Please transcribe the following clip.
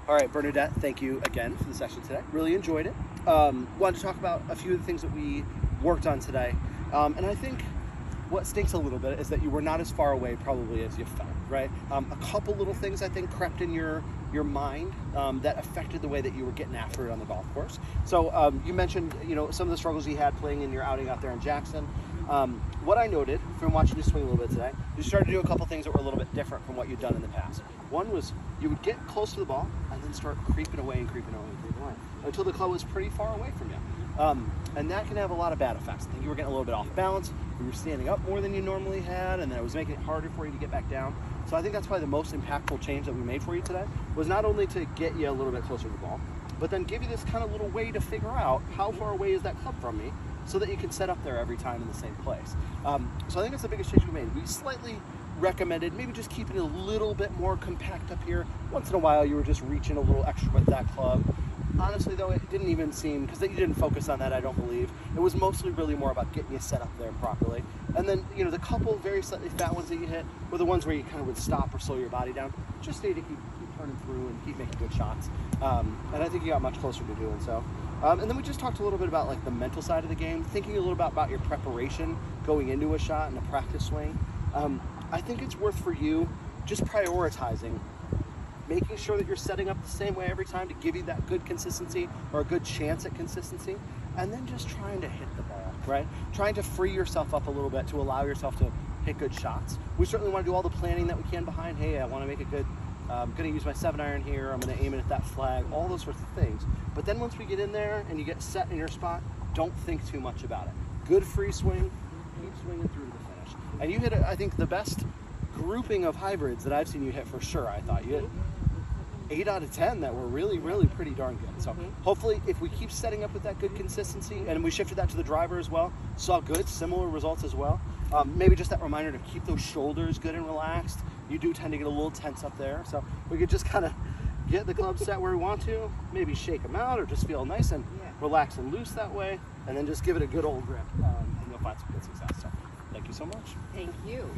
All right, Bernadette, thank you again for the session today. Really enjoyed it. Wanted to talk about a few of the things that we worked on today. And I think what stinks a little bit is that you were not as far away probably as you felt, right? A couple little things I think crept in your mind that affected the way that you were getting after it on the golf course. So you mentioned, some of the struggles you had playing in your outing out there in Jackson. What I noted from watching you swing a little bit today, you started to do a couple things that were a little bit different from what you'd done in the past. One was you would get close to the ball and then start creeping away until the club was pretty far away from you. And that can have a lot of bad effects. I think you were getting a little bit off balance, you were standing up more than you normally had, and then it was making it harder for you to get back down. So I think that's probably the most impactful change that we made for you today, was not only to get you a little bit closer to the ball, but then give you this kind of little way to figure out how far away is that club from me, so that you can set up there every time in the same place. So I think that's the biggest change we made. We slightly recommended maybe just keeping it a little bit more compact up here. Once in a while you were just reaching a little extra with that club. Honestly though, it didn't even seem, because you didn't focus on that, I don't believe. It was mostly really more about getting you set up there properly. And then, the couple very slightly fat ones that you hit were the ones where you kind of would stop or slow your body down. Just need to keep turning through and keep making good shots. And I think you got much closer to doing so. And then we just talked a little bit about the mental side of the game, thinking a little bit about your preparation going into a shot and a practice swing. I think it's worth for you just prioritizing, making sure that you're setting up the same way every time to give you that good consistency or a good chance at consistency, and then just trying to hit the ball, right? Trying to free yourself up a little bit to allow yourself to hit good shots. We certainly want to do all the planning that we can behind, hey, I want to make a good, I'm going to use my 7-iron here, I'm going to aim it at that flag, all those sorts of things. But then once we get in there and you get set in your spot, don't think too much about it. Good free swing, keep swinging through to the finish. And you hit, I think, the best grouping of hybrids that I've seen you hit for sure. I thought you hit 8 out of 10 that were really, really pretty darn good. So hopefully if we keep setting up with that good consistency, and we shifted that to the driver as well, saw good, similar results as well. Maybe just that reminder to keep those shoulders good and relaxed. You do tend to get a little tense up there. So we could just kind of get the club set where we want to, maybe shake them out or just feel nice and relax and loose that way, and then just give it a good old grip, and you'll find some good success. So thank you so much. Thank you.